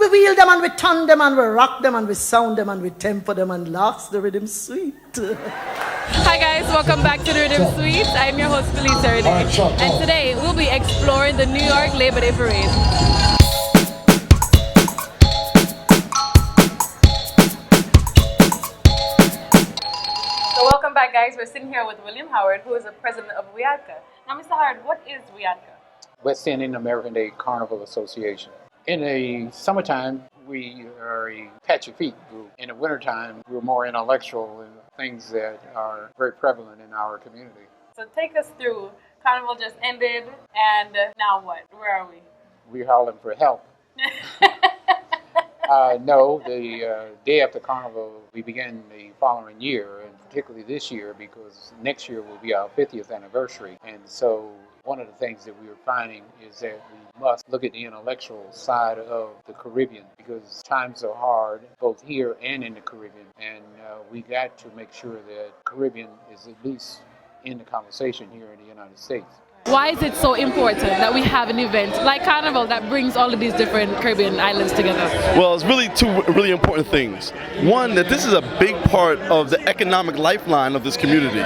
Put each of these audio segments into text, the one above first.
We wheel them and we turn them and we rock them and we sound them and we tempo them and laughs the rhythm sweet. Hi guys, welcome back to the Rhythm Suite. I'm your host Felicia Renee, and today we'll be exploring the New York Labor Day Parade. So welcome back guys, we're sitting here with William Howard, who is the president of WIADCA. Now Mr. Howard, what is WIADCA? West Indian American Day Carnival Association. In the summertime, we are a patch your feet group. In the wintertime, we're more intellectual and things that are very prevalent in our community. So take us through. Carnival just ended, and now what? Where are we? We're howling for help. No, the day after Carnival, we began the following year, and particularly this year because next year will be our 50th anniversary. And so one of the things that we are finding is that we must look at the intellectual side of the Caribbean because times are hard both here and in the Caribbean, and we got to make sure that Caribbean is at least in the conversation here in the United States. Why is it so important that we have an event like Carnival that brings all of these different Caribbean islands together? Well, it's really two really important things. One, that this is a big part of the economic lifeline of this community,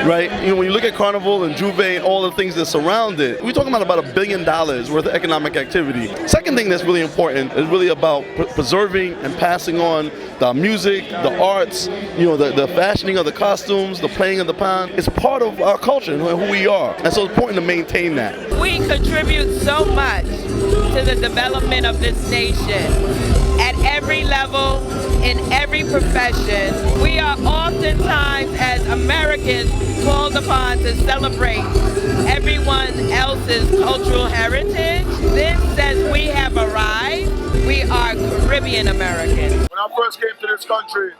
right? You know, when you look at Carnival and Juve and all the things that surround it, we're talking about $1 billion worth of economic activity. Second thing that's really important is really about preserving and passing on the music, the arts, you know, the fashioning of the costumes, the playing of the pan. It's part of our culture and who we are. And so it's important to maintain that. We contribute so much to the development of this nation at every level, in every profession. We are oftentimes, as Americans, called upon to celebrate everyone else's cultural heritage. This says we have arrived. We are Caribbean Americans. When I first came to this country,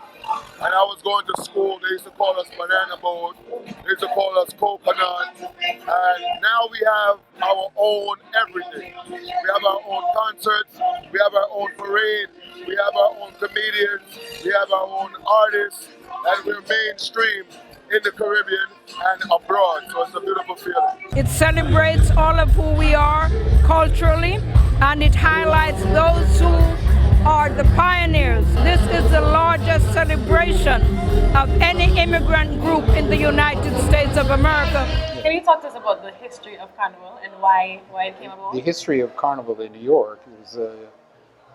and I was going to school, they used to call us banana boat, they used to call us coconut, and now we have our own everything. We have our own concerts, we have our own parade, we have our own comedians, we have our own artists, and we're mainstream in the Caribbean and abroad, so it's a beautiful feeling. It celebrates all of who we are culturally, and it highlights those who are the pioneers. This is the largest celebration of any immigrant group in the United States of America. Can you talk to us about the history of Carnival and why it came about? The history of Carnival in New York is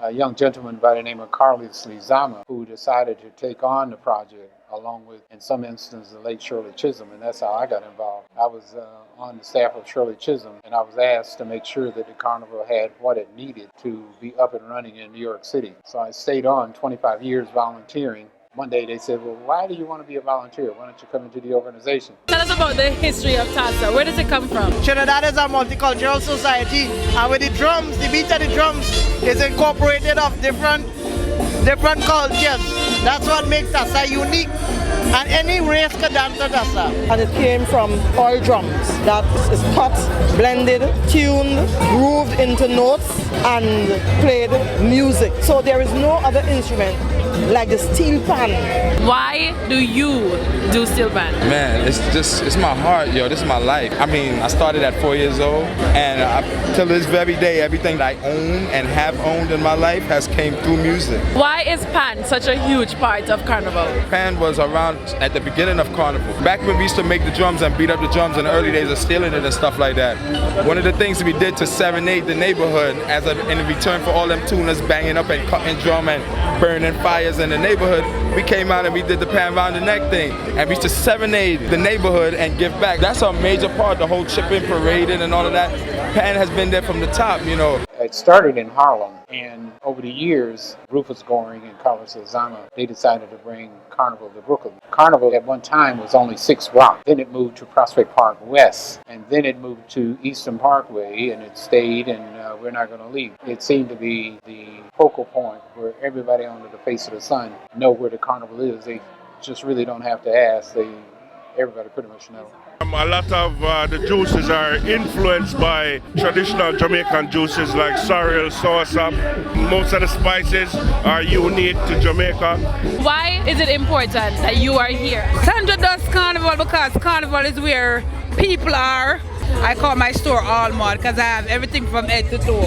a young gentleman by the name of Carlos Lizama who decided to take on the project along with, in some instances, the late Shirley Chisholm, and that's how I got involved. I was on the staff of Shirley Chisholm, and I was asked to make sure that the Carnival had what it needed to be up and running in New York City. So I stayed on 25 years volunteering. One day they said, well, why do you want to be a volunteer? Why don't you come into the organization? Tell us about the history of Tassa. Where does it come from? Trinidad is a multicultural society, and with the drums, the beat of the drums is incorporated of different cultures. That's what makes Tassa unique. And any race can dance to Tassa. And it came from oil drums that is cut, blended, tuned, grooved into notes, and played music. So there is no other instrument like the steel pan. Why do you do steel pan? Man, it's my heart, yo. This is my life. I mean, I started at 4 years old, and till this very day, everything that I own and have owned in my life has came through music. Why is pan such a huge part of Carnival? Pan was around at the beginning of Carnival. Back when we used to make the drums and beat up the drums in the early days of stealing it and stuff like that. One of the things we did to serenade the neighborhood in return for all them tuners banging up and cutting drum and burning fires in the neighborhood, we came out and we did the pan round the neck thing, and we used to serenade the neighborhood and give back. That's a major part, the whole chipping, parading and all of that. Pan has been there from the top, you know. It started in Harlem, and over the years, Rufus Goring and Carlos Lizama, they decided to bring Carnival to Brooklyn. Carnival at one time was only 6 blocks. Then it moved to Prospect Park West, and then it moved to Eastern Parkway, and it stayed, and we're not going to leave. It seemed to be the focal point where everybody under the face of the sun know where the Carnival is. They just really don't have to ask. Everybody pretty much knows. A lot of the juices are influenced by traditional Jamaican juices like sorrel, soursop. Most of the spices are unique to Jamaica. Why is it important that you are here? Sandra does Carnival because Carnival is where people are, I call my store All Mart because I have everything from head to toe.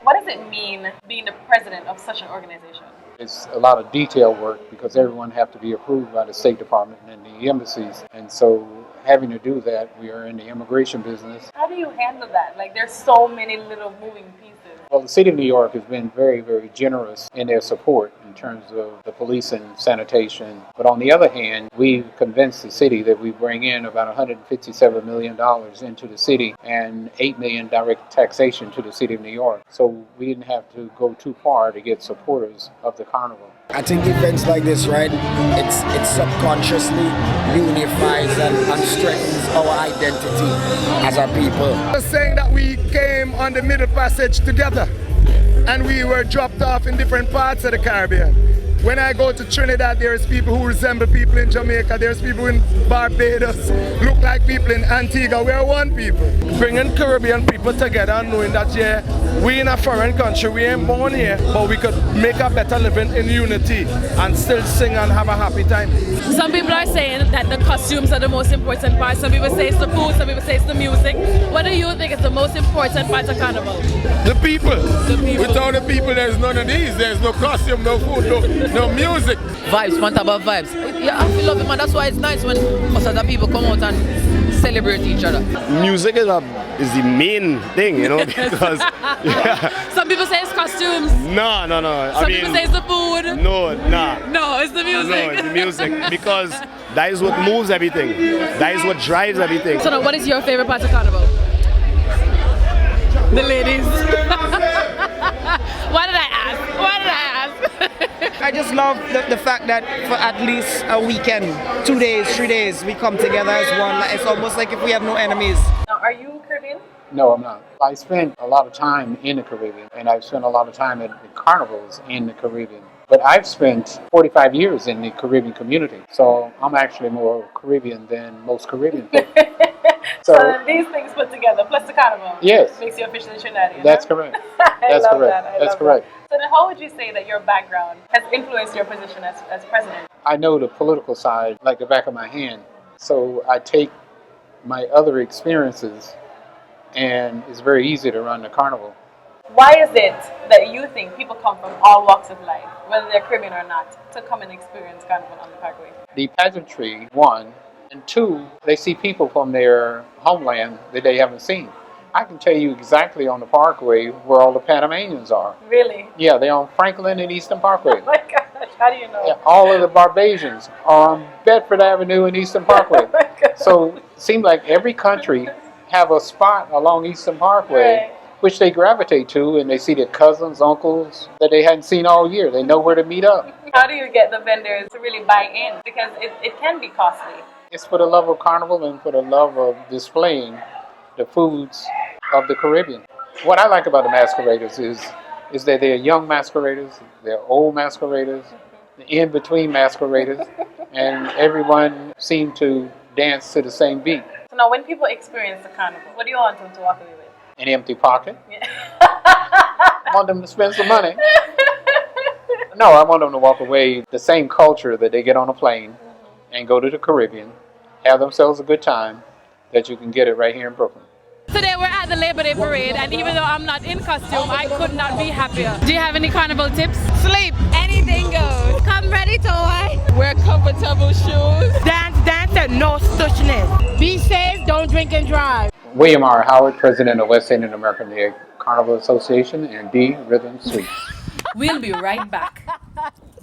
What does it mean being the president of such an organization? It's a lot of detail work because everyone have to be approved by the State Department and the embassies. And so having to do that, we are in the immigration business. How do you handle that? Like, there's so many little moving pieces. Well, the city of New York has been very, very generous in their support in terms of the police and sanitation. But on the other hand, we've convinced the city that we bring in about $157 million into the city and $8 million direct taxation to the city of New York. So we didn't have to go too far to get supporters of the carnival. I think events like this, right, it subconsciously unifies and strengthens our identity as a people. Saying that we came on the Middle Passage together and we were dropped off in different parts of the Caribbean. When I go to Trinidad, there's people who resemble people in Jamaica. There's people in Barbados, look like people in Antigua. We're one people. Bringing Caribbean people together and knowing that, yeah, we in a foreign country, we ain't born here, but we could make a better living in unity and still sing and have a happy time. Some people are saying that the costumes are the most important part. Some people say it's the food, some people say it's the music. What do you think is the most important part of Carnival? The people. The people. Without the people, there's none of these. There's no costume, no food, no music. Vibes, man, about vibes. Yeah, I feel love it, man. That's why it's nice when most of the people come out and celebrate each other. Music is the main thing, you know, because Some people say it's costumes. no. Some people say it's the food. No, nah. No, it's the music. No, it's the music because that is what moves everything. That is what drives everything. So now, what is your favorite part of Carnival? The ladies. What did I ask? What did I ask? I just love the fact that for at least a weekend, 2 days, 3 days, we come together as one. It's almost like if we have no enemies. Now, are you Caribbean? No, I'm not. I spent a lot of time in the Caribbean, and I've spent a lot of time at the carnivals in the Caribbean. But I've spent 45 years in the Caribbean community, so I'm actually more Caribbean than most Caribbean people. So these things put together, plus the carnival, yes, makes you officially Trinidadian. That's correct. That's correct. That's correct. So then how would you say that your background has influenced your position as president? I know the political side like the back of my hand, so I take my other experiences, and it's very easy to run the carnival. Why is it that you think people come from all walks of life, whether they're Caribbean or not, to come and experience Carnival on the Parkway? The pageantry, one, and two, they see people from their homeland that they haven't seen. I can tell you exactly on the Parkway where all the Panamanians are. Really? Yeah, they're on Franklin and Eastern Parkway. Oh my gosh, how do you know? Yeah, all of the Barbadians are on Bedford Avenue and Eastern Parkway. Oh my gosh. So it seems like every country have a spot along Eastern Parkway, Right. which they gravitate to, and they see their cousins, uncles that they hadn't seen all year. They know where to meet up. How do you get the vendors to really buy in? Because it can be costly. It's for the love of Carnival and for the love of displaying the foods of the Caribbean. What I like about the masqueraders is that they're young masqueraders, they're old masqueraders, the in-between masqueraders, and everyone seems to dance to the same beat. So now when people experience the carnival, what do you want them to walk away with? An empty pocket. Yeah. I want them to spend some money. No, I want them to walk away the same culture that they get on a plane and go to the Caribbean, have themselves a good time, that you can get it right here in Brooklyn. Today we're at the Labor Day Parade, and even though I'm not in costume, I could not be happier. Do you have any carnival tips? Sleep. Anything goes. Come ready to what? Wear comfortable shoes. Dance, and no stutchness. Be safe, don't drink and drive. William R. Howard, President of West Indian American Carnival Association, and D. Rhythm Suite. We'll be right back.